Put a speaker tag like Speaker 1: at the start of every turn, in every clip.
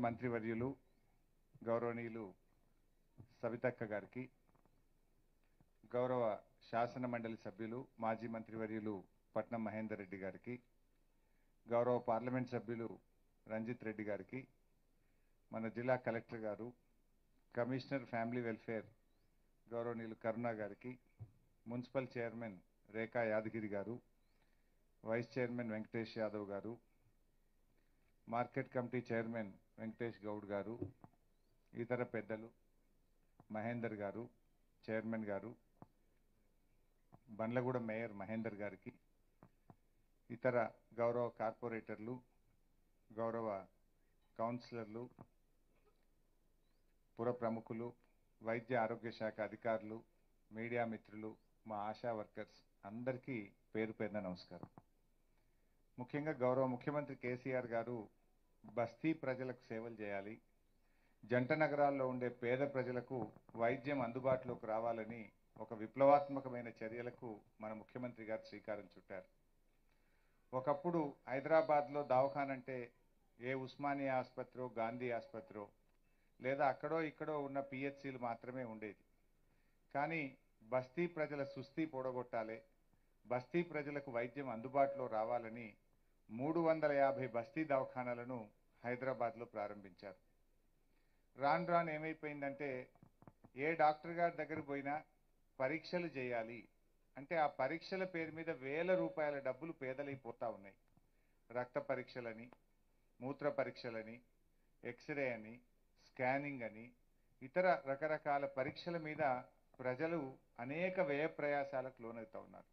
Speaker 1: మంత్రివర్యులు గౌరవనీయులు సవితక్క గారికి, గౌరవ శాసన మండలి సభ్యులు మాజీ మంత్రివర్యులు పట్నం మహేందర్ రెడ్డి గారికి, గౌరవ పార్లమెంట్ సభ్యులు రంజిత్ రెడ్డి గారికి, మన జిల్లా కలెక్టర్ గారు, కమిషనర్ ఫ్యామిలీ వెల్ఫేర్ గౌరవనీయులు కరుణ గారికి, మున్సిపల్ చైర్మన్ రేఖా యాదగిరి గారు, వైస్ చైర్మన్ వెంకటేష్ యాదవ్ గారు, market committee chairman Venkatesh Goud గారు, ఇతర పెద్దలు, మహేందర్ గారు చైర్మన్ గారు, బండ్లగూడ మేయర్ మహేందర్ గారికి, ఇతర గౌరవ కార్పొరేటర్లు, గౌరవ కౌన్సిలర్లు, పుర ప్రముఖులు, వైద్య ఆరోగ్య శాఖ అధికారులు, మీడియా మిత్రులు, మా ఆశా వర్కర్స్ అందరికీ పేరు పేరున నమస్కారం. ముఖ్యంగా గౌరవ ముఖ్యమంత్రి కేసీఆర్ గారు బస్తీ ప్రజలకు సేవలు చేయాలి, జంట నగరాల్లో ఉండే పేద ప్రజలకు వైద్యం అందుబాటులోకి రావాలని ఒక విప్లవాత్మకమైన చర్యలకు మన ముఖ్యమంత్రి గారు శ్రీకారం చుట్టారు. ఒకప్పుడు హైదరాబాద్లో దవాఖానంటే ఏ ఉస్మానియా ఆసుపత్రో, గాంధీ ఆసుపత్రో లేదా అక్కడో ఇక్కడో ఉన్న పిహెచ్సిలు మాత్రమే ఉండేది. కానీ బస్తీ ప్రజల సుస్థి పొడగొట్టాలి, బస్తీ ప్రజలకు వైద్యం అందుబాటులో రావాలని 350 బస్తీ దవాఖానాలను హైదరాబాద్లో ప్రారంభించారు. రాను రాను ఏమైపోయిందంటే ఏ డాక్టర్ గారి దగ్గర పోయినా పరీక్షలు చేయాలి అంటే ఆ పరీక్షల పేరు మీద వేల రూపాయల డబ్బులు పేదలైపోతూ ఉన్నాయి. రక్త పరీక్షలని, మూత్ర పరీక్షలని, ఎక్స్రే అని, స్కానింగ్ అని, ఇతర రకరకాల పరీక్షల మీద ప్రజలు అనేక వ్యయ ప్రయాసాలకు లోనవుతూ ఉన్నారు.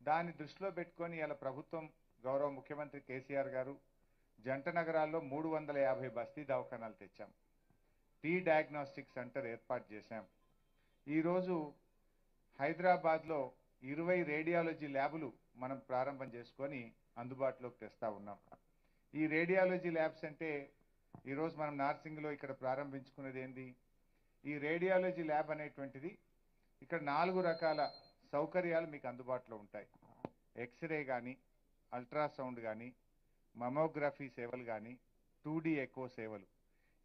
Speaker 1: దాన్ని దృష్టిలో పెట్టుకొని ఇలా ప్రభుత్వం గౌరవ ముఖ్యమంత్రి కేసీఆర్ గారు జంట నగరాల్లో 350 బస్తీ దవాఖానాలు తెచ్చాం. టీ డయాగ్నోస్టిక్ సెంటర్ ఏర్పాటు చేశాం. ఈరోజు హైదరాబాద్లో 20 రేడియాలజీ ల్యాబులు మనం ప్రారంభం చేసుకొని అందుబాటులోకి తెస్తా ఉన్నాం. ఈ రేడియాలజీ ల్యాబ్స్ అంటే ఈరోజు మనం నార్సింగ్లో ఇక్కడ ప్రారంభించుకున్నది ఏంది? ఈ రేడియాలజీ ల్యాబ్ అనేటువంటిది ఇక్కడ 4 రకాల సౌకర్యాలు మీకు అందుబాటులో ఉంటాయి. ఎక్స్రే కానీ, అల్ట్రాసౌండ్ కానీ, మమోగ్రఫీ సేవలు కానీ, 2D ఎకో సేవలు,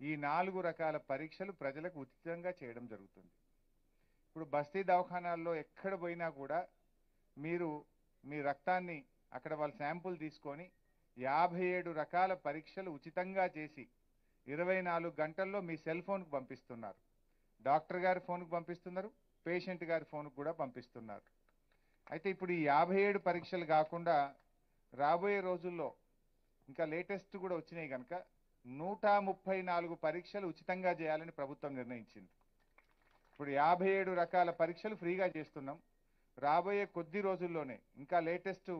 Speaker 1: ఈ 4 రకాల పరీక్షలు ప్రజలకు ఉచితంగా చేయడం జరుగుతుంది. ఇప్పుడు బస్తీ దవాఖానాల్లో ఎక్కడ పోయినా కూడా మీరు మీ రక్తాన్ని అక్కడ వాళ్ళ శాంపుల్ తీసుకొని 57 రకాల పరీక్షలు ఉచితంగా చేసి 24 గంటల్లో మీ సెల్ ఫోన్కు పంపిస్తున్నారు. డాక్టర్ గారి ఫోన్కు పంపిస్తున్నారు, పేషెంట్ గారి ఫోన్కు కూడా పంపిస్తున్నారు. అయితే ఇప్పుడు ఈ 57 పరీక్షలు కాకుండా రాబోయే రోజుల్లో ఇంకా లేటెస్ట్ కూడా వచ్చినాయి కనుక 134 పరీక్షలు ఉచితంగా చేయాలని ప్రభుత్వం నిర్ణయించింది. ఇప్పుడు 57 రకాల పరీక్షలు ఫ్రీగా చేస్తున్నాం. రాబోయే కొద్ది రోజుల్లోనే ఇంకా లేటెస్ట్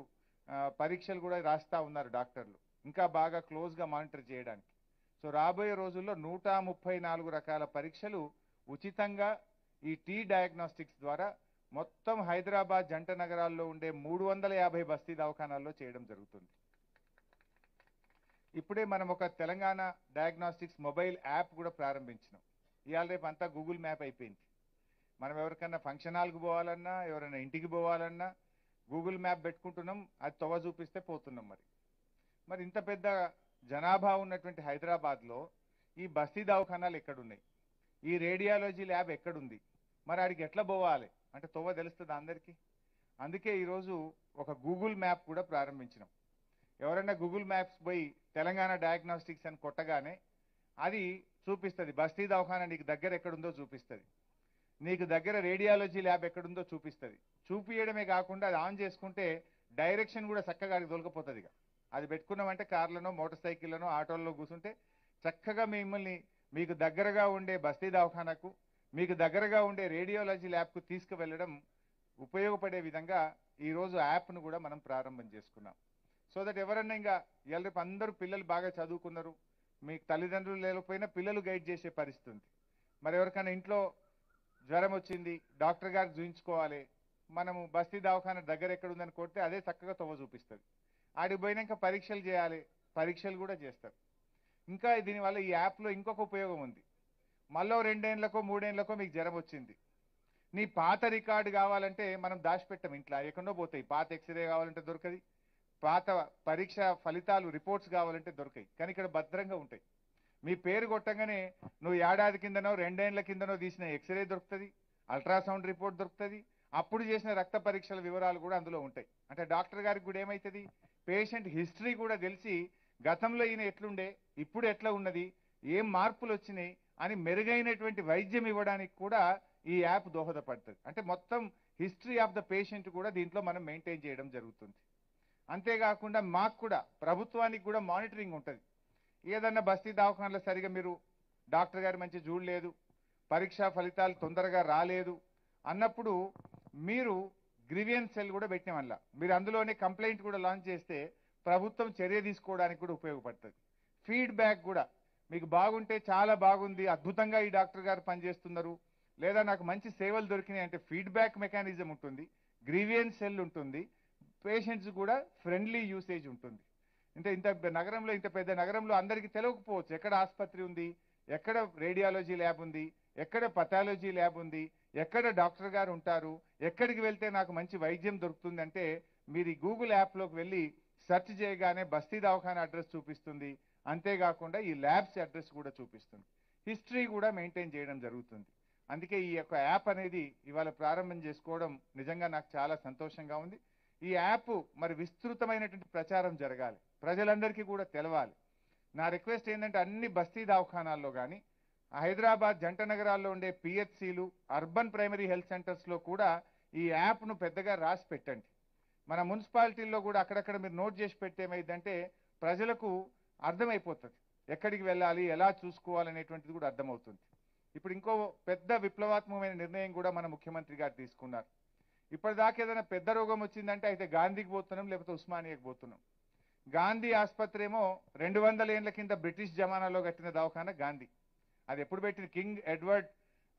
Speaker 1: పరీక్షలు కూడా రాస్తా ఉన్నారు డాక్టర్లు, ఇంకా బాగా క్లోజ్గా మానిటర్ చేయడానికి. సో రాబోయే రోజుల్లో 134 రకాల పరీక్షలు ఉచితంగా ఈ టీ డయాగ్నోస్టిక్స్ ద్వారా మొత్తం హైదరాబాద్ జంట నగరాల్లో ఉండే 350 బస్తీ దవాఖానాల్లో చేయడం జరుగుతుంది. ఇప్పుడే మనం ఒక తెలంగాణ డయాగ్నోస్టిక్స్ మొబైల్ యాప్ కూడా ప్రారంభించినాం. ఇవాళ రేపు అంతా గూగుల్ మ్యాప్ అయిపోయింది. మనం ఎవరికన్నా ఫంక్షన్ హాల్కి పోవాలన్నా, ఎవరైనా ఇంటికి పోవాలన్నా గూగుల్ మ్యాప్ పెట్టుకుంటున్నాం, అది తొవ చూపిస్తే పోతున్నాం. మరి ఇంత పెద్ద జనాభా ఉన్నటువంటి హైదరాబాద్లో ఈ బస్తీ దవాఖానాలు ఎక్కడున్నాయి, ఈ రేడియాలజీ ల్యాబ్ ఎక్కడుంది, మరి ఆడికి ఎట్లా పోవాలి అంటే తొవ తెలుస్తుంది అందరికీ. అందుకే ఈరోజు ఒక గూగుల్ మ్యాప్ కూడా ప్రారంభించినాం. ఎవరైనా గూగుల్ మ్యాప్స్ పోయి తెలంగాణ డయాగ్నోస్టిక్స్ అని కొట్టగానే అది చూపిస్తుంది, బస్తీ దవాఖానా నీకు దగ్గర ఎక్కడుందో చూపిస్తుంది, నీకు దగ్గర రేడియాలజీ ల్యాబ్ ఎక్కడుందో చూపిస్తుంది. చూపించడమే కాకుండా అది ఆన్ చేసుకుంటే డైరెక్షన్ కూడా చక్కగా అది దొరికిపోతుంది. అది పెట్టుకున్నామంటే కార్లనో, మోటార్ సైకిళ్ళనో, ఆటోల్లో కూర్చుంటే చక్కగా మిమ్మల్ని మీకు దగ్గరగా ఉండే బస్తీ దవాఖానాకు, మీకు దగ్గరగా ఉండే రేడియాలజీ ల్యాబ్కు తీసుకువెళ్ళడం ఉపయోగపడే విధంగా ఈరోజు యాప్ను కూడా మనం ప్రారంభం చేసుకున్నాం. సో దట్ ఎవరన్నా ఇంకా ఇవాళ రేపు అందరూ పిల్లలు బాగా చదువుకున్నారు, మీకు తల్లిదండ్రులు లేకపోయినా పిల్లలు గైడ్ చేసే పరిస్థితి ఉంది. మరి ఎవరికైనా ఇంట్లో జ్వరం వచ్చింది, డాక్టర్ గారికి చూపించుకోవాలి, మనము బస్తీ దవాఖానా దగ్గర ఎక్కడుందని కొడితే అదే చక్కగా తొవ్వ చూపిస్తుంది. ఆడికి పోయినాక పరీక్షలు చేయాలి, పరీక్షలు కూడా చేస్తారు. ఇంకా దీనివల్ల ఈ యాప్లో ఇంకొక ఉపయోగం ఉంది. మళ్ళీ 2 ఏళ్లకో 3 ఏళ్లకో మీకు జ్వరం వచ్చింది, నీ పాత రికార్డు కావాలంటే మనం దాచిపెట్టాం ఇంట్లో, ఎక్కడో పోతాయి. పాత ఎక్స్రే కావాలంటే దొరకది, పాత పరీక్ష ఫలితాలు రిపోర్ట్స్ కావాలంటే దొరకాయి, కానీ ఇక్కడ భద్రంగా ఉంటాయి. మీ పేరు కొట్టంగానే నువ్వు ఏడాది కిందనో 2 ఏళ్ల కిందనో తీసిన ఎక్స్రే దొరుకుతుంది, అల్ట్రాసౌండ్ రిపోర్ట్ దొరుకుతుంది, అప్పుడు చేసిన రక్త పరీక్షల వివరాలు కూడా అందులో ఉంటాయి. అంటే డాక్టర్ గారికి కూడా ఏమవుతుంది, పేషెంట్ హిస్టరీ కూడా తెలిసి గతంలో ఈయన ఎట్లుండే, ఇప్పుడు ఎట్లా ఉన్నది, ఏం మార్పులు వచ్చినాయి అని మెరుగైనటువంటి వైద్యం ఇవ్వడానికి కూడా ఈ యాప్ దోహదపడుతుంది. అంటే మొత్తం హిస్టరీ ఆఫ్ ద పేషెంట్ కూడా దీంట్లో మనం మెయింటైన్ చేయడం జరుగుతుంది. అంతేకాకుండా మాకు కూడా ప్రభుత్వానికి కూడా మానిటరింగ్ ఉంటుంది. ఏదన్నా బస్తీ దవాఖానలో సరిగా మీరు డాక్టర్ గారు మంచి చూడలేదు, పరీక్షా ఫలితాలు తొందరగా రాలేదు అన్నప్పుడు మీరు గ్రీవియన్స్ సెల్ కూడా పెట్టిన వల్ల మీరు అందులోనే కంప్లైంట్ కూడా లాంచ్ చేస్తే ప్రభుత్వం చర్య తీసుకోవడానికి కూడా ఉపయోగపడుతుంది. ఫీడ్బ్యాక్ కూడా మీకు బాగుంటే చాలా బాగుంది, అద్భుతంగా ఈ డాక్టర్ గారు పనిచేస్తున్నారు, లేదా నాకు మంచి సేవలు దొరికినాయి అంటే ఫీడ్బ్యాక్ మెకానిజం ఉంటుంది, గ్రీవియన్స్ సెల్ ఉంటుంది, పేషెంట్స్ కూడా ఫ్రెండ్లీ యూసేజ్ ఉంటుంది. అంటే ఇంత నగరంలో, ఇంత పెద్ద నగరంలో అందరికీ తెలియకపోవచ్చు ఎక్కడ ఆసుపత్రి ఉంది, ఎక్కడ రేడియాలజీ ల్యాబ్ ఉంది, ఎక్కడ పథాలజీ ల్యాబ్ ఉంది, ఎక్కడ డాక్టర్ గారు ఉంటారు, ఎక్కడికి వెళ్తే నాకు మంచి వైద్యం దొరుకుతుంది అంటే మీరు ఈ గూగుల్ యాప్లోకి వెళ్ళి సెర్చ్ చేయగానే బస్తీ దవాఖానా అడ్రస్ చూపిస్తుంది. అంతేకాకుండా ఈ ల్యాబ్స్ అడ్రస్ కూడా చూపిస్తుంది. హిస్టరీ కూడా మెయింటైన్ చేయడం జరుగుతుంది. అందుకే ఈ యొక్క యాప్ అనేది ఇవాళ ప్రారంభం చేసుకోవడం నిజంగా నాకు చాలా సంతోషంగా ఉంది. ఈ యాప్ మరి విస్తృతమైనటువంటి ప్రచారం జరగాలి, ప్రజలందరికీ కూడా తెలవాలి. నా రిక్వెస్ట్ ఏంటంటే అన్ని బస్తీ దవాఖానాల్లో కానీ, హైదరాబాద్ జంట నగరాల్లో ఉండే పిహెచ్సిలు, అర్బన్ ప్రైమరీ హెల్త్ సెంటర్స్లో కూడా ఈ యాప్ను పెద్దగా రాసి పెట్టండి. మన మున్సిపాలిటీల్లో కూడా అక్కడక్కడ మీరు నోట్ చేసి పెడితే ఏమైందంటే ప్రజలకు అర్థమైపోతుంది ఎక్కడికి వెళ్ళాలి, ఎలా చూసుకోవాలనేటువంటిది కూడా అర్థమవుతుంది. ఇప్పుడు ఇంకో పెద్ద విప్లవాత్మకమైన నిర్ణయం కూడా మన ముఖ్యమంత్రి గారు తీసుకున్నారు. ఇప్పటిదాకా ఏదైనా పెద్ద రోగం వచ్చిందంటే అయితే గాంధీకి పోతున్నాం, లేకపోతే ఉస్మానియాకి పోతున్నాం. గాంధీ ఆసుపత్రి ఏమో 200 ఏళ్ల కింద బ్రిటిష్ జమానాలో కట్టిన దవాఖాన గాంధీ. అది ఎప్పుడు పెట్టిన కింగ్ ఎడ్వర్డ్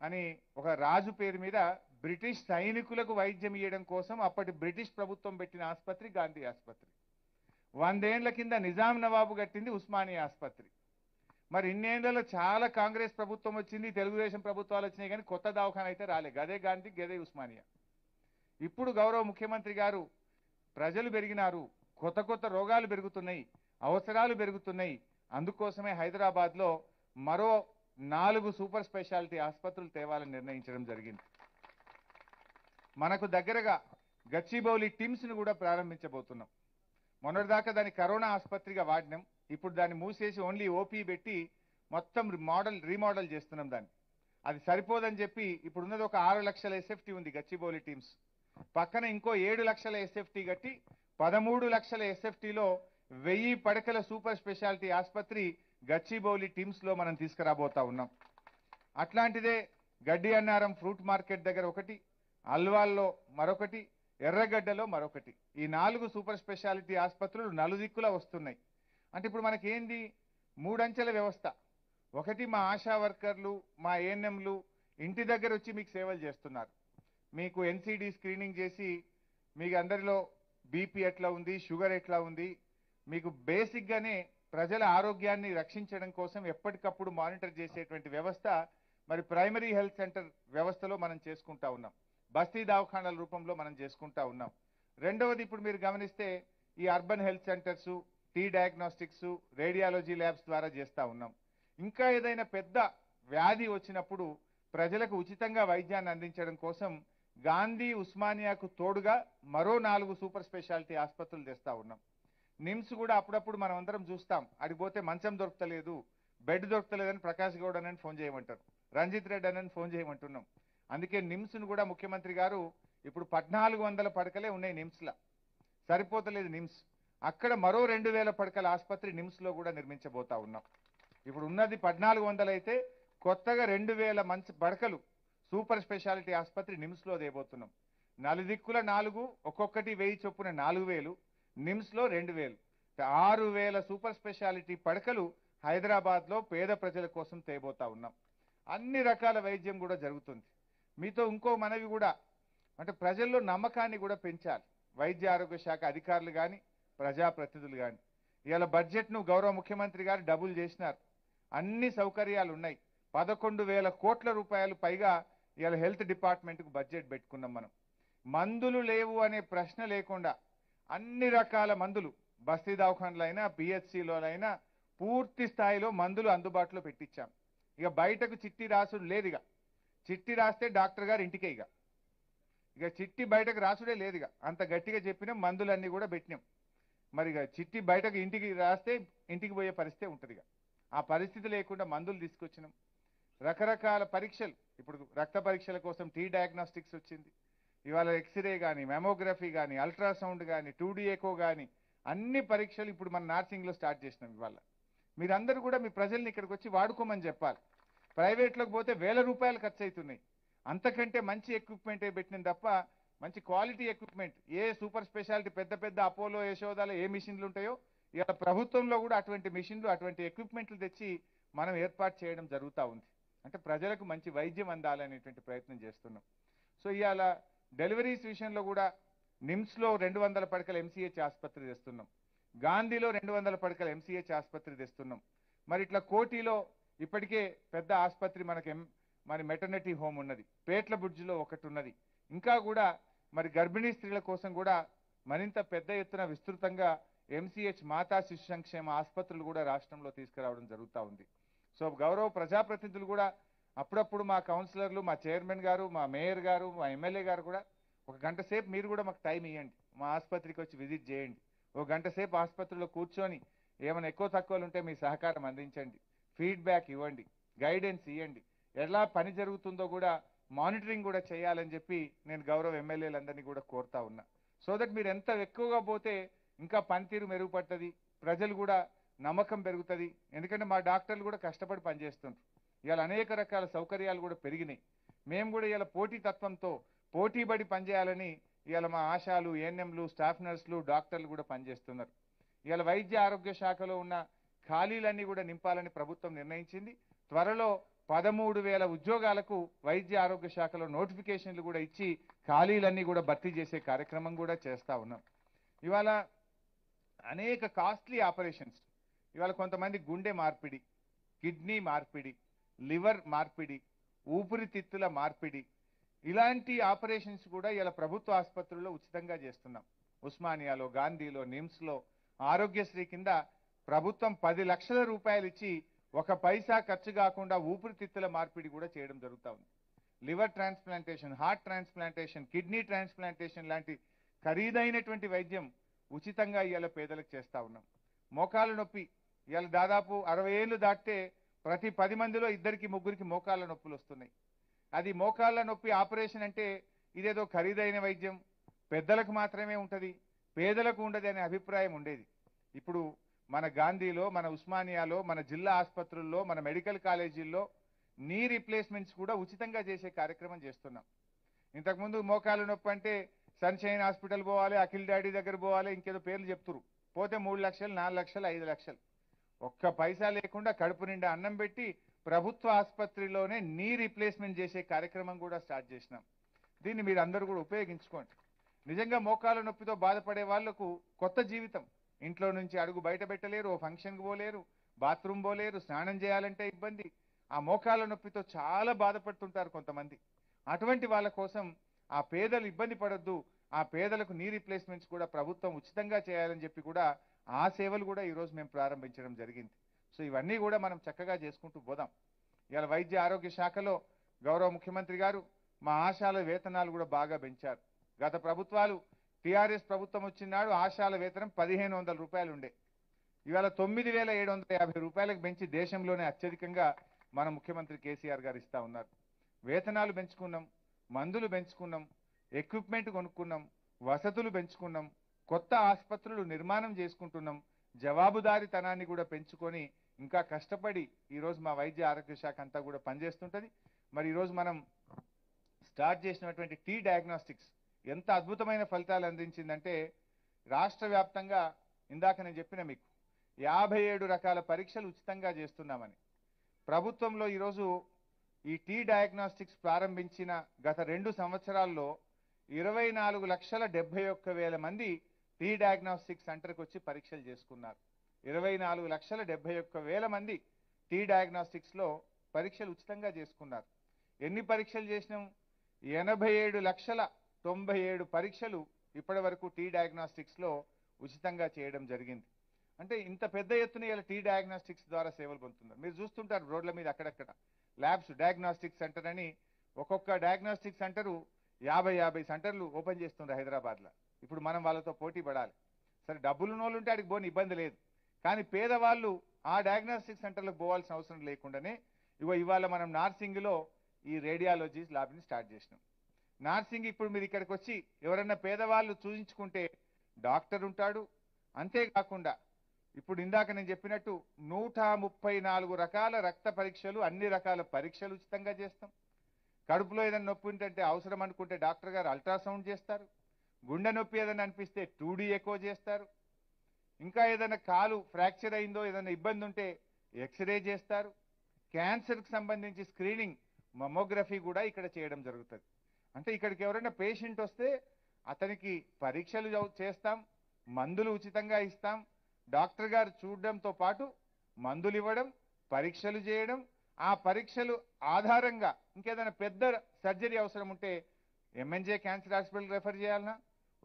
Speaker 1: అని ఒక రాజు పేరు మీద బ్రిటిష్ సైనికులకు వైద్యం ఇవ్వడం కోసం అప్పటి బ్రిటిష్ ప్రభుత్వం పెట్టిన ఆసుపత్రి గాంధీ ఆసుపత్రి. 100 ఏళ్ల కింద నిజాం నవాబు కట్టింది ఉస్మానియా ఆసుపత్రి. మరి ఇన్నేళ్లలో చాలా కాంగ్రెస్ ప్రభుత్వం వచ్చింది, తెలుగుదేశం ప్రభుత్వాలు వచ్చినాయి, కానీ కొత్త దవాఖాన అయితే రాలే. గదే గాంధీ, గదే ఉస్మానియా. ఇప్పుడు గౌరవ ముఖ్యమంత్రి గారు ప్రజలు పెరిగినారు, కొత్త కొత్త రోగాలు పెరుగుతున్నాయి, అవసరాలు పెరుగుతున్నాయి, అందుకోసమే హైదరాబాద్లో మరో 4 సూపర్ స్పెషాలిటీ ఆసుపత్రులు తేవాలని నిర్ణయించడం జరిగింది. మనకు దగ్గరగా గచ్చిబౌలి టిమ్స్ను కూడా ప్రారంభించబోతున్నాం. మొన్నటిదాకా దాన్ని కరోనా ఆసుపత్రిగా వాడినాం, ఇప్పుడు దాన్ని మూసేసి ఓన్లీ ఓపీ పెట్టి మొత్తం రీమోడల్ చేస్తున్నాం దాన్ని. అది సరిపోదని చెప్పి ఇప్పుడు ఉన్నది ఒక 6 లక్షల ఎస్ఎఫ్టీ ఉంది గచ్చిబౌలి టీమ్స్. పక్కన ఇంకో 7 లక్షల ఎస్ఎఫ్టీ కట్టి 13 లక్షల ఎస్ఎఫ్టీలో 1000 పడకల సూపర్ స్పెషాలిటీ ఆసుపత్రి గచ్చిబౌలి టీమ్స్ లో మనం తీసుకురాబోతా ఉన్నాం. అట్లాంటిదే గడ్డి అన్నారం ఫ్రూట్ మార్కెట్ దగ్గర ఒకటి, అల్వాల్లో మరొకటి, ఎర్రగడ్డలో మరొకటి. ఈ 4 సూపర్ స్పెషాలిటీ ఆసుపత్రులు నలుదిక్కులా వస్తున్నాయి. అంటే ఇప్పుడు మనకేంది, 3 అంచెల వ్యవస్థ. ఒకటి మా ఆశా వర్కర్లు, మా ఏఎన్ఎంలు ఇంటి దగ్గర వచ్చి మీకు సేవలు చేస్తున్నారు. మీకు ఎన్సిడి స్క్రీనింగ్ చేసి మీకు అందరిలో బీపీ ఎట్లా ఉంది, షుగర్ ఎట్లా ఉంది, మీకు బేసిక్గానే ప్రజల ఆరోగ్యాన్ని రక్షించడం కోసం ఎప్పటికప్పుడు మానిటర్ చేసేటువంటి వ్యవస్థ మరి ప్రైమరీ హెల్త్ సెంటర్ వ్యవస్థలో మనం చేసుకుంటా ఉన్నాం, బస్తీ దవాఖానాల రూపంలో మనం చేసుకుంటా ఉన్నాం. రెండవది ఇప్పుడు మీరు గమనిస్తే ఈ urban health centres, T diagnostics, radiology labs ద్వారా చేస్తూ ఉన్నాం. ఇంకా ఏదైనా పెద్ద వ్యాధి వచ్చినప్పుడు ప్రజలకు ఉచితంగా వైద్యాన్ని అందించడం కోసం గాంధీ, ఉస్మానియాకు తోడుగా మరో 4 సూపర్ స్పెషాలిటీ ఆసుపత్రులు తెస్తా ఉన్నాం. నిమ్స్ కూడా అప్పుడప్పుడు మనం అందరం చూస్తాం, అడిగిపోతే మంచం దొరకలేదు, బెడ్ దొరకలేదని ప్రకాష్ గౌడ్ అని ఫోన్ చేయమంటారు, రంజిత్ రెడ్డి అని ఫోన్ చేయమంటున్నాం. అందుకే నిమ్స్ను కూడా ముఖ్యమంత్రి గారు ఇప్పుడు 1400 పడకలే ఉన్నాయి నిమ్స్లా, సరిపోతలేదు నిమ్స్. అక్కడ మరో 2000 పడకల ఆసుపత్రి నిమ్స్లో కూడా నిర్మించబోతా ఉన్నాం. ఇప్పుడు ఉన్నది 1400 అయితే కొత్తగా 2000 మంచి పడకలు సూపర్ స్పెషాలిటీ ఆసుపత్రి నిమ్స్లో దేబోతున్నాం. 4 దిక్కుల 4, ఒక్కొక్కటి 1000 చొప్పున 4000, నిమ్స్లో 2000, 6000 సూపర్ స్పెషాలిటీ పడకలు హైదరాబాద్లో పేద ప్రజల కోసం తేబోతా ఉన్నాం. అన్ని రకాల వైద్యం కూడా జరుగుతుంది. మీతో ఇంకో మనవి కూడా, అంటే ప్రజల్లో నమ్మకాన్ని కూడా పెంచాలి. వైద్య ఆరోగ్య శాఖ అధికారులు కానీ, ప్రజాప్రతినిధులు కానీ. ఇవాళ బడ్జెట్ను గౌరవ ముఖ్యమంత్రి గారు డబుల్ చేసినారు, అన్ని సౌకర్యాలు ఉన్నాయి. 11,000 కోట్ల రూపాయలు పైగా ఇవాళ హెల్త్ డిపార్ట్మెంట్కు బడ్జెట్ పెట్టుకున్నాం మనం. మందులు లేవు అనే ప్రశ్న లేకుండా అన్ని రకాల మందులు బస్తీ దవాఖానలైనా పిహెచ్సిలోనైనా పూర్తి స్థాయిలో మందులు అందుబాటులో పెట్టించాం. ఇక బయటకు చిట్టి రాసుడు లేదు. ఇక చిట్టి రాస్తే డాక్టర్ గారు ఇంటికే. ఇక చిట్టి బయటకు రాసుడే లేదు. ఇక అంత గట్టిగా చెప్పినాం, మందులన్నీ కూడా పెట్టినాం. మరి ఇక చిట్టి బయటకు ఇంటికి రాస్తే ఇంటికి పోయే పరిస్థితి ఉంటుంది. ఇక ఆ పరిస్థితి లేకుండా మందులు తీసుకొచ్చినాం. రకరకాల పరీక్షలు, ఇప్పుడు రక్త పరీక్షల కోసం టీ డయాగ్నోస్టిక్స్ వచ్చింది. ఇవాళ ఎక్స్రే కానీ, మెమోగ్రఫీ కానీ, అల్ట్రాసౌండ్ కానీ, 2D ఎకో కానీ అన్ని పరీక్షలు ఇప్పుడు మన నార్సింగ్లో స్టార్ట్ చేసినాం. ఇవాళ మీరందరూ కూడా మీ ప్రజల్ని ఇక్కడికి వచ్చి వాడుకోమని చెప్పాలి. ప్రైవేట్లోకి పోతే వేల రూపాయలు ఖర్చు అవుతున్నాయి. అంతకంటే మంచి ఎక్విప్మెంటే పెట్టిన తప్ప మంచి క్వాలిటీ ఎక్విప్మెంట్, ఏ సూపర్ స్పెషాలిటీ పెద్ద పెద్ద అపోలో యశోదాలో ఏ మిషన్లు ఉంటాయో ఇలా ప్రభుత్వంలో కూడా అటువంటి మిషన్లు, అటువంటి ఎక్విప్మెంట్లు తెచ్చి మనం ఏర్పాటు చేయడం జరుగుతూ ఉంది. అంటే ప్రజలకు మంచి వైద్యం అందాలనేటువంటి ప్రయత్నం చేస్తున్నాం. సో ఇవాళ డెలివరీస్ విషయంలో కూడా నిమ్స్లో 200 పడకల ఎంసీహెచ్ ఆసుపత్రి తెస్తున్నాం. గాంధీలో 200 పడకల ఎంసీహెచ్ ఆసుపత్రి తెస్తున్నాం. మరి ఇట్లా కోటిలో ఇప్పటికే పెద్ద ఆసుపత్రి మరి మెటర్నిటీ హోమ్ ఉన్నది. పేట్ల బుడ్జిలో ఒకటి ఉన్నది. ఇంకా కూడా మరి గర్భిణీ స్త్రీల కోసం కూడా మరింత పెద్ద ఎత్తున విస్తృతంగా ఎంసీహెచ్ మాతా శిశు సంక్షేమ ఆసుపత్రులు కూడా రాష్ట్రంలో తీసుకురావడం జరుగుతూ ఉంది. సో గౌరవ ప్రజాప్రతినిధులు కూడా అప్పుడప్పుడు మా కౌన్సిలర్లు, మా చైర్మన్ గారు, మా మేయర్ గారు, మా ఎమ్మెల్యే గారు కూడా ఒక గంట సేపు మీరు కూడా మాకు టైం ఇవ్వండి, మా ఆసుపత్రికి వచ్చి విజిట్ చేయండి. ఒక గంట సేపు ఆసుపత్రిలో కూర్చొని ఏమైనా ఎక్కువ తక్కువలు ఉంటే మీ సహకారం అందించండి, ఫీడ్బ్యాక్ ఇవ్వండి, గైడెన్స్ ఇవ్వండి. ఎలా పని జరుగుతుందో కూడా మానిటరింగ్ కూడా చేయాలని చెప్పి నేను గౌరవ ఎమ్మెల్యేలందరినీ కూడా కోరుతా ఉన్నా. సో దట్ మీరు ఎంత ఎక్కువగా పోతే ఇంకా పనితీరు మెరుగుపడుతుంది, ప్రజలు కూడా నమ్మకం పెరుగుతుంది. ఎందుకంటే మా డాక్టర్లు కూడా కష్టపడి పనిచేస్తుంటారు. ఇవాళ అనేక రకాల సౌకర్యాలు కూడా పెరిగినాయి. మేము కూడా ఇవాళ పోటీ తత్వంతో పోటీపడి పనిచేయాలని ఇవాళ మా ఆశాలు, ఏఎన్ఎంలు, స్టాఫ్ నర్సులు, డాక్టర్లు కూడా పనిచేస్తున్నారు. ఇవాళ వైద్య ఆరోగ్య శాఖలో ఉన్న ఖాళీలన్నీ కూడా నింపాలని ప్రభుత్వం నిర్ణయించింది. త్వరలో 13,000 ఉద్యోగాలకు వైద్య ఆరోగ్య శాఖలో నోటిఫికేషన్లు కూడా ఇచ్చి ఖాళీలన్నీ కూడా భర్తీ చేసే కార్యక్రమం కూడా చేస్తా ఉన్నాం. ఇవాళ అనేక కాస్ట్లీ ఆపరేషన్స్, ఇవాళ కొంతమంది గుండె మార్పిడి, కిడ్నీ మార్పిడి, లివర్ మార్పిడి, ఊపిరితిత్తుల మార్పిడి, ఇలాంటి ఆపరేషన్స్ కూడా ఇలా ప్రభుత్వ ఆసుపత్రుల్లో ఉచితంగా చేస్తున్నాం. ఉస్మానియాలో, గాంధీలో, నిమ్స్లో ఆరోగ్యశ్రీ కింద ప్రభుత్వం 10 లక్షల రూపాయలు ఇచ్చి 1 పైసా ఖర్చు కాకుండా ఊపిరితిత్తుల మార్పిడి కూడా చేయడం జరుగుతూ ఉంది. Liver transplantation, heart transplantation, kidney transplantation లాంటి ఖరీదైనటువంటి వైద్యం ఉచితంగా ఇవాళ పేదలకు చేస్తా ఉన్నాం. మోకాళ్ళ నొప్పి ఇవాళ దాదాపు 60 ఏళ్ళు దాటితే ప్రతి 10 మందిలో 2-3 మోకాళ్ళ నొప్పులు వస్తున్నాయి. అది మోకాళ్ళ నొప్పి ఆపరేషన్ అంటే ఇదేదో ఖరీదైన వైద్యం, పెద్దలకు మాత్రమే ఉంటుంది, పేదలకు ఉండదు అనే అభిప్రాయం ఉండేది. ఇప్పుడు మన గాంధీలో, మన ఉస్మానియాలో, మన జిల్లా ఆసుపత్రుల్లో, మన మెడికల్ కాలేజీల్లో నీ రీప్లేస్మెంట్స్ కూడా ఉచితంగా చేసే కార్యక్రమం చేస్తున్నాం. ఇంతకుముందు మోకాళ్ళ నొప్పి అంటే సన్షైన్ హాస్పిటల్ పోవాలి, అఖిల్ డాడీ దగ్గర పోవాలి, ఇంకేదో పేర్లు చెప్తురు. పోతే 3 లక్షలు, 4 లక్షలు, 5 లక్షలు, 1 పైసా లేకుండా కడుపు నిండా అన్నం పెట్టి ప్రభుత్వ ఆసుపత్రిలోనే నీ రీప్లేస్మెంట్ చేసే కార్యక్రమం కూడా స్టార్ట్ చేసినాం. దీన్ని మీరు అందరూ కూడా ఉపయోగించుకోండి. నిజంగా మోకాళ్ళ నొప్పితో బాధపడే వాళ్లకు కొత్త జీవితం. ఇంట్లో నుంచి అడుగు బయట పెట్టలేరు, ఓ ఫంక్షన్కి పోలేరు, బాత్రూమ్ పోలేరు, స్నానం చేయాలంటే ఇబ్బంది. ఆ మోకాళ్ళ నొప్పితో చాలా బాధపడుతుంటారు కొంతమంది. అటువంటి వాళ్ళ కోసం ఆ పేదలు ఇబ్బంది పడొద్దు, ఆ పేదలకు నీ రీప్లేస్మెంట్స్ కూడా ప్రభుత్వం ఉచితంగా చేయాలని చెప్పి కూడా ఆ సేవలు కూడా ఈరోజు మేము ప్రారంభించడం జరిగింది. సో ఇవన్నీ కూడా మనం చక్కగా చేసుకుంటూ పోదాం. ఇవాళ వైద్య ఆరోగ్య శాఖలో గౌరవ ముఖ్యమంత్రి గారు మా ఆశాల వేతనాలు కూడా బాగా పెంచారు. గత ప్రభుత్వాలు, టీఆర్ఎస్ ప్రభుత్వం వచ్చినాడు ఆశాల వేతనం 1,500 రూపాయలు ఉండే, ఇవాళ 9,750 రూపాయలకు పెంచి దేశంలోనే అత్యధికంగా మన ముఖ్యమంత్రి కేసీఆర్ గారు ఇస్తా ఉన్నారు. వేతనాలు పెంచుకున్నాం, మందులు పెంచుకున్నాం, ఎక్విప్మెంట్ కొనుక్కున్నాం, వసతులు పెంచుకున్నాం, కొత్త ఆసుపత్రులు నిర్మాణం చేసుకుంటున్నాం, జవాబుదారీతనాన్ని కూడా పెంచుకొని ఇంకా కష్టపడి ఈరోజు మా వైద్య ఆరోగ్య శాఖ అంతా కూడా పనిచేస్తుంటుంది. మరి ఈరోజు మనం స్టార్ట్ చేసినటువంటి టీ డయాగ్నోస్టిక్స్ ఎంత అద్భుతమైన ఫలితాలు అందించిందంటే రాష్ట్ర వ్యాప్తంగా ఇందాక నేను చెప్పిన మీకు 57 రకాల పరీక్షలు ఉచితంగా చేస్తున్నామని. ప్రభుత్వంలో ఈరోజు ఈ టీ డయాగ్నోస్టిక్స్ ప్రారంభించిన గత 2 సంవత్సరాల్లో 24,71,000 మంది టీ డయాగ్నోస్టిక్ సెంటర్కి వచ్చి పరీక్షలు చేసుకున్నారు. 24,71,000 మంది టీ డయాగ్నోస్టిక్స్లో పరీక్షలు ఉచితంగా చేసుకున్నారు. ఎన్ని పరీక్షలు చేసినాం? 87,97,000 పరీక్షలు ఇప్పటి వరకు టీ డయాగ్నాస్టిక్స్లో ఉచితంగా చేయడం జరిగింది. అంటే ఇంత పెద్ద ఎత్తున ఇలా టీ డయాగ్నాస్టిక్స్ ద్వారా సేవలు పొందుతున్నారు. మీరు చూస్తుంటారు రోడ్ల మీద అక్కడక్కడ ల్యాబ్స్ డయాగ్నాస్టిక్ సెంటర్ అని ఒక్కొక్క డయాగ్నాస్టిక్ సెంటరు 50 సెంటర్లు ఓపెన్ చేస్తున్నారు హైదరాబాద్లో. ఇప్పుడు మనం వాళ్ళతో పోటీ పడాలి. సరే డబ్బులు ఉన్నోళ్ళు ఉంటే అడిగి పోని ఇబ్బంది లేదు, కానీ పేదవాళ్ళు ఆ డయాగ్నాస్టిక్ సెంటర్లకు పోవాల్సిన అవసరం లేకుండానే ఇవాళ మనం నార్సింగ్లో ఈ రేడియాలజీ ల్యాబ్ని స్టార్ట్ చేసినాం. నార్సింగ్ ఇప్పుడు మీరు ఇక్కడికి వచ్చి ఎవరన్నా పేదవాళ్ళు చూపించుకుంటే డాక్టర్ ఉంటాడు. అంతేకాకుండా ఇప్పుడు ఇందాక నేను చెప్పినట్టు 134 రకాల రక్త పరీక్షలు, అన్ని రకాల పరీక్షలు ఉచితంగా చేస్తాం. కడుపులో ఏదైనా నొప్పి ఉంటే అవసరం అనుకుంటే డాక్టర్ గారు అల్ట్రాసౌండ్ చేస్తారు. గుండె నొప్పి ఏదైనా అనిపిస్తే 2D ఎకో చేస్తారు. ఇంకా ఏదైనా కాలు ఫ్రాక్చర్ అయిందో ఏదైనా ఇబ్బంది ఉంటే ఎక్స్రే చేస్తారు. క్యాన్సర్కి సంబంధించి స్క్రీనింగ్ మమోగ్రఫీ కూడా ఇక్కడ చేయడం జరుగుతుంది. అంటే ఇక్కడికి ఎవరైనా పేషెంట్ వస్తే అతనికి పరీక్షలు చేస్తాం, మందులు ఉచితంగా ఇస్తాం. డాక్టర్ గారు చూడడంతో పాటు మందులు ఇవ్వడం, పరీక్షలు చేయడం, ఆ పరీక్షలు ఆధారంగా ఇంకేదైనా పెద్ద సర్జరీ అవసరం ఉంటే ఎంఎన్జే క్యాన్సర్ హాస్పిటల్ రెఫర్ చేయాలన్నా,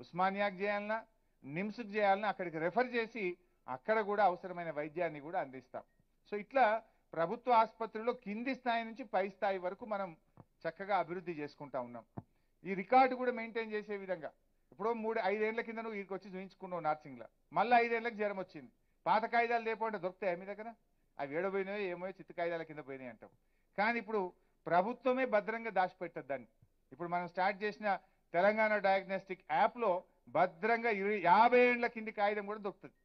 Speaker 1: ఉస్మానియాకి చేయాలన్నా, నిమ్స్కి చేయాలన్నా అక్కడికి రెఫర్ చేసి అక్కడ కూడా అవసరమైన వైద్యాన్ని కూడా అందిస్తాం. సో ఇట్లా ప్రభుత్వ ఆసుపత్రుల్లో కింది స్థాయి నుంచి పై స్థాయి వరకు మనం చక్కగా అభివృద్ధి చేసుకుంటా ఉన్నాం. ఈ రికార్డు కూడా మెయింటైన్ చేసే విధంగా ఇప్పుడు 3-5 ఏళ్ల కింద నువ్వు ఇక్కడికి వచ్చి చూయించుకున్నావు నార్సింగ్లో, మళ్ళీ 5 ఏళ్లకు జ్వరం వచ్చింది. పాత కాయిదాలు లేకపోతే దొరుకుతాయి మీ దగ్గర? అవి ఏడబోయినాయో ఏమో చిత్త కాయిదాల కింద పోయినాయి అంటాం. కానీ ఇప్పుడు ప్రభుత్వమే భద్రంగా దాచిపెట్టదు దాన్ని. ఇప్పుడు మనం స్టార్ట్ చేసిన తెలంగాణ డయాగ్నోస్టిక్ యాప్లో భద్రంగా 50 ఏళ్ల కింది కాగితం కూడా దొరుకుతుంది.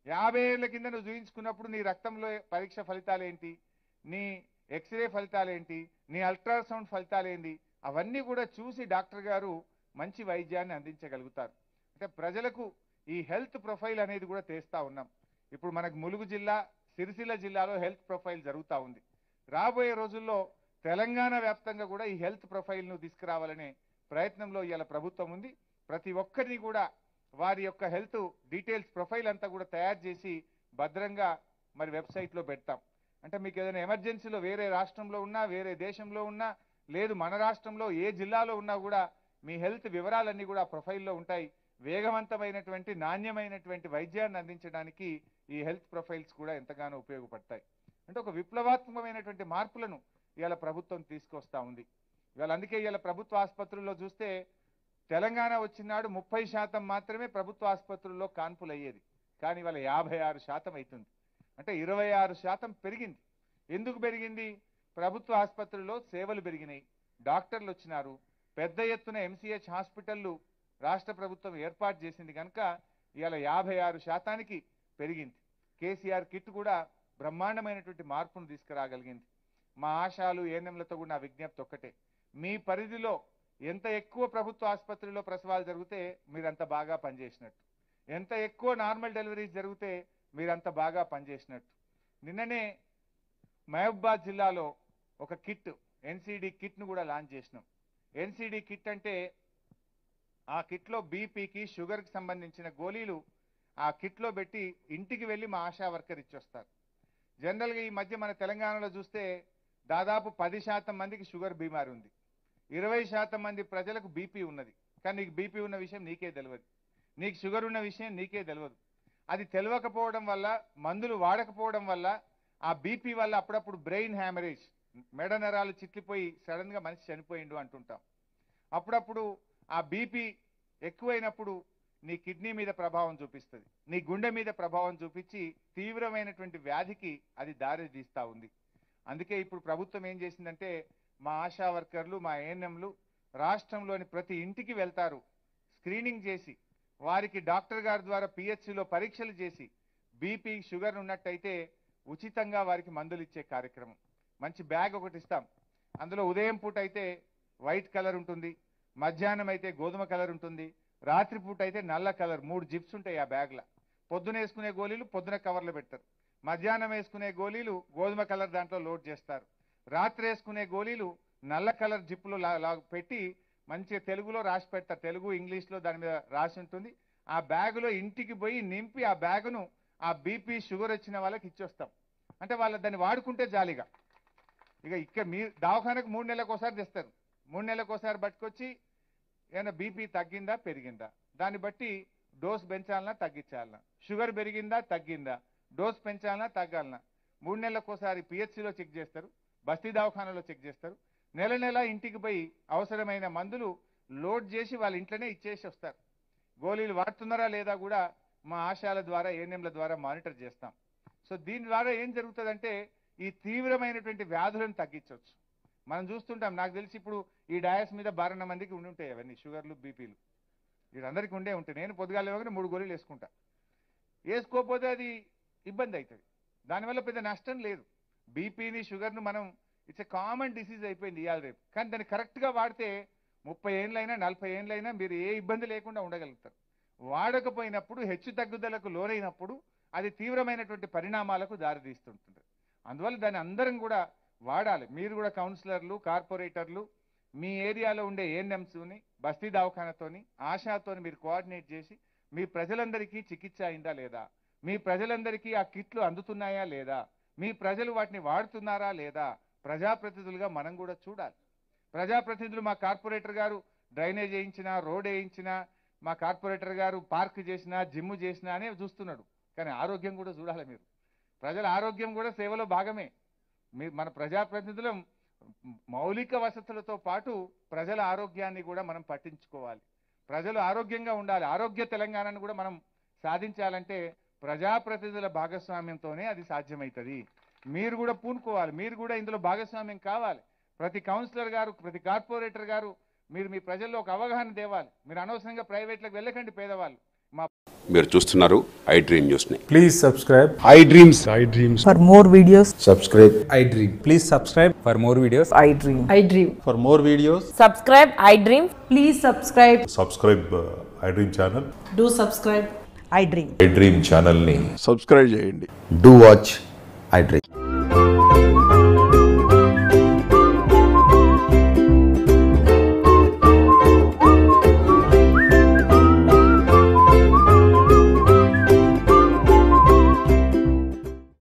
Speaker 1: 50 ఏళ్ల కింద నువ్వు చూయించుకున్నప్పుడు నీ రక్తంలో పరీక్ష ఫలితాలు ఏంటి, నీ ఎక్స్రే ఫలితాలు ఏంటి, నీ అల్ట్రాసౌండ్ ఫలితాలు ఏంటి, అవన్నీ కూడా చూసి డాక్టర్ గారు మంచి వైద్యాన్ని అందించగలుగుతారు. అంటే ప్రజలకు ఈ హెల్త్ ప్రొఫైల్ అనేది కూడా తెస్తా ఉన్నాం. ఇప్పుడు మనకు ములుగు జిల్లా, సిరిసిల్ల జిల్లాలో హెల్త్ ప్రొఫైల్ జరుగుతూ ఉంది. రాబోయే రోజుల్లో తెలంగాణ వ్యాప్తంగా కూడా ఈ హెల్త్ ప్రొఫైల్ను తీసుకురావాలనే ప్రయత్నంలో ఇవాళ ప్రభుత్వం ఉంది. ప్రతి ఒక్కరిని కూడా వారి యొక్క హెల్త్ డీటెయిల్స్ ప్రొఫైల్ అంతా కూడా తయారు చేసి భద్రంగా మరి వెబ్సైట్లో పెడతాం. అంటే మీకు ఏదైనా ఎమర్జెన్సీలో వేరే రాష్ట్రంలో ఉన్నా, వేరే దేశంలో ఉన్నా, లేదు మన రాష్ట్రంలో ఏ జిల్లాలో ఉన్నా కూడా మీ హెల్త్ వివరాలన్నీ కూడా ప్రొఫైల్లో ఉంటాయి. వేగవంతమైనటువంటి నాణ్యమైనటువంటి వైద్యాన్ని అందించడానికి ఈ హెల్త్ ప్రొఫైల్స్ కూడా ఎంతగానో ఉపయోగపడతాయి. అంటే ఒక విప్లవాత్మకమైనటువంటి మార్పులను ఇవాళ ప్రభుత్వం తీసుకొస్తా ఉంది. ఇవాళ అందుకే ఇవాళ ప్రభుత్వ ఆసుపత్రుల్లో చూస్తే తెలంగాణ వచ్చినాడు 30% మాత్రమే ప్రభుత్వ ఆసుపత్రుల్లో కాన్పులు అయ్యేది, కానీ ఇవాళ 56% అవుతుంది. అంటే 26% పెరిగింది. ఎందుకు పెరిగింది? ప్రభుత్వ ఆసుపత్రుల్లో సేవలు పెరిగినాయి, డాక్టర్లు వచ్చినారు, పెద్ద ఎత్తున ఎంసీహెచ్ హాస్పిటళ్లు రాష్ట్ర ప్రభుత్వం ఏర్పాటు చేసింది కనుక ఇవాళ 56%కి పెరిగింది. కేసీఆర్ కిట్ కూడా బ్రహ్మాండమైనటువంటి మార్పును తీసుకురాగలిగింది. మా ఆశాలు ఏఎన్ఎంలతో కూడా నా విజ్ఞప్తి ఒక్కటే, మీ పరిధిలో ఎంత ఎక్కువ ప్రభుత్వ ఆసుపత్రిలో ప్రసవాలు జరిగితే మీరంత బాగా పనిచేసినట్టు, ఎంత ఎక్కువ నార్మల్ డెలివరీస్ జరిగితే మీరంత బాగా పనిచేసినట్టు. నిన్ననే మహబూబాద్ జిల్లాలో ఒక కిట్, ఎన్సీడీ కిట్ను కూడా లాంచ్ చేసినాం. ఎన్సీడీ కిట్ అంటే ఆ కిట్లో బీపీకి, షుగర్కి సంబంధించిన గోళీలు ఆ కిట్లో పెట్టి ఇంటికి వెళ్ళి మా ఆశా వర్కర్ ఇచ్చొస్తారు. జనరల్గా ఈ మధ్య మన తెలంగాణలో చూస్తే దాదాపు 10% మందికి షుగర్ బీమారి ఉంది, 20% మంది ప్రజలకు బీపీ ఉన్నది. కానీ నీకు బీపీ ఉన్న విషయం నీకే తెలియదు, నీకు షుగర్ ఉన్న విషయం నీకే తెలియదు. అది తెలియకపోవడం వల్ల, మందులు వాడకపోవడం వల్ల, ఆ బీపీ వల్ల అప్పుడప్పుడు బ్రెయిన్ హ్యామరేజ్, మెడ నరాలు చిట్లిపోయి సడన్గా మనిషి చనిపోయిండు అంటుంటాం. అప్పుడప్పుడు ఆ బీపీ ఎక్కువైనప్పుడు నీ కిడ్నీ మీద ప్రభావం చూపిస్తుంది, నీ గుండె మీద ప్రభావం చూపించి తీవ్రమైనటువంటి వ్యాధికి అది దారి తీస్తూ ఉంది. అందుకే ఇప్పుడు ప్రభుత్వం ఏం చేసిందంటే మా ఆశా వర్కర్లు, మా ఏఎన్ఎంలు రాష్ట్రంలోని ప్రతి ఇంటికి వెళ్తారు, స్క్రీనింగ్ చేసి వారికి డాక్టర్ గారి ద్వారా పిహెచ్సిలో పరీక్షలు చేసి బీపీ, షుగర్ ఉన్నట్టయితే ఉచితంగా వారికి మందులు ఇచ్చే కార్యక్రమం. మంచి బ్యాగ్ ఒకటి ఇస్తాం. అందులో ఉదయం పూట అయితే వైట్ కలర్ ఉంటుంది, మధ్యాహ్నం అయితే గోధుమ కలర్ ఉంటుంది, రాత్రిపూట అయితే నల్ల కలర్. 3 జిప్స్ ఉంటాయి ఆ బ్యాగ్లో. పొద్దున వేసుకునే గోళీలు పొద్దున కవర్లో పెడతారు, మధ్యాహ్నం వేసుకునే గోళీలు గోధుమ కలర్ దాంట్లో లోడ్ చేస్తారు, రాత్రి వేసుకునే గోళీలు నల్ల కలర్ జిప్పులో పెట్టి మంచిగా తెలుగులో రాసి పెడతారు. తెలుగు, ఇంగ్లీష్లో దాని మీద రాసి ఉంటుంది. ఆ బ్యాగులో ఇంటికి పోయి నింపి ఆ బ్యాగును ఆ బీపీ, షుగర్ వచ్చిన వాళ్ళకి ఇచ్చొస్తాం. అంటే వాళ్ళు దాన్ని వాడుకుంటే జాలిగా. ఇక్కడ మీ దవాఖానకు 3 నెలలకు ఒకసారి తెస్తారు, 3 నెలలకు ఒకసారి పట్టుకొచ్చి ఏమైనా బీపీ తగ్గిందా పెరిగిందా, దాన్ని బట్టి డోస్ పెంచాలన్నా తగ్గించాలన్నా, షుగర్ పెరిగిందా తగ్గిందా, డోస్ పెంచాలన్నా తగ్గాలన్నా, 3 నెలలకోసారి పిహెచ్సిలో చెక్ చేస్తారు, బస్తీ దవాఖానాలో చెక్ చేస్తారు, నెల నెల ఇంటికి పోయి అవసరమైన మందులు లోడ్ చేసి వాళ్ళ ఇంట్లోనే ఇచ్చేసి వస్తారు. గోళీలు వాడుతున్నారా లేదా కూడా మా ఆశాల ద్వారా ఏఎన్ఎంల ద్వారా మానిటర్ చేస్తాం. సో దీని ద్వారా ఏం జరుగుతుందంటే ఈ తీవ్రమైనటువంటి వ్యాధులను తగ్గించవచ్చు. మనం చూస్తుంటాం, నాకు తెలిసి ఇప్పుడు ఈ డయాస్ మీద 12 మందికి ఉండి ఉంటాయి అవన్నీ షుగర్లు బీపీలు, వీళ్ళందరికీ ఉండే ఉంటాయి. నేను పొద్దుగాల లేవగానే 3 గోళీలు వేసుకుంటా. వేసుకోకపోతే అది ఇబ్బంది అవుతుంది, దానివల్ల పెద్ద నష్టం లేదు. బీపీని షుగర్ను మనం ఇట్స్ ఎ కామన్ డిసీజ్ అయిపోయింది ఇవాళ రేపు. కానీ దాన్ని కరెక్ట్గా వాడితే 30 ఏళ్ళైనా 40 ఏళ్ళైనా మీరు ఏ ఇబ్బంది లేకుండా ఉండగలుగుతారు. వాడకపోయినప్పుడు హెచ్చు తగ్గుదలకు లోనైనప్పుడు అది తీవ్రమైనటువంటి పరిణామాలకు దారితీస్తుంటుంది. అందువల్ల దాన్ని అందరం కూడా వాడాలి. మీరు కూడా కౌన్సిలర్లు, కార్పొరేటర్లు, మీ ఏరియాలో ఉండే ఏఎన్ఎంస్ని బస్తీ దవాఖానతోని ఆశాతోని మీరు కోఆర్డినేట్ చేసి మీ ప్రజలందరికీ చికిత్స అయిందా లేదా, మీ ప్రజలందరికీ ఆ కిట్లు అందుతున్నాయా లేదా, మీ ప్రజలు వాటిని వాడుతున్నారా లేదా, ప్రజాప్రతినిధులుగా మనం కూడా చూడాలి. ప్రజాప్రతినిధులు మా కార్పొరేటర్ గారు డ్రైనేజ్ వేయించినా, రోడ్ వేయించినా, మా కార్పొరేటర్ గారు పార్క్ చేసినా, జిమ్ చేసినా అనే చూస్తున్నాడు. కానీ ఆరోగ్యం కూడా చూడాలి. మీరు ప్రజల ఆరోగ్యం కూడా సేవలో భాగమే. మన ప్రజాప్రతినిధులు మౌలిక వసతులతో పాటు ప్రజల ఆరోగ్యాన్ని కూడా మనం పట్టించుకోవాలి. ప్రజలు ఆరోగ్యంగా ఉండాలి. ఆరోగ్య తెలంగాణను కూడా మనం సాధించాలంటే ప్రజాప్రతినిధుల భాగస్వామ్యంతోనే అది సాధ్యమవుతుంది. మీరు కూడా పూనుకోవాలి, మీరు కూడా ఇందులో భాగస్వామ్యం కావాలి. ప్రతి కౌన్సిలర్ గారు, ప్రతి కార్పొరేటర్ గారు మీరు మీ ప్రజల్లో ఒక అవగాహన తేవాలి. మీరు అనవసరంగా ప్రైవేట్లకు వెళ్ళకండి. పేదవాళ్ళు
Speaker 2: మీరు చూస్తున్నారు ఐ డ్రీమ్ న్యూస్ ని.
Speaker 3: Please subscribe
Speaker 2: I dreams.
Speaker 4: For more videos
Speaker 3: subscribe I dream.
Speaker 5: Please subscribe for more videos.
Speaker 4: I dream.
Speaker 3: For more videos
Speaker 6: Subscribe, I dream. Please subscribe.
Speaker 7: Subscribe I dream channel.
Speaker 6: Do subscribe.
Speaker 4: I dream.
Speaker 7: I dream ఛానల్ని
Speaker 3: subscribe చేయండి.
Speaker 8: Do watch I Dream.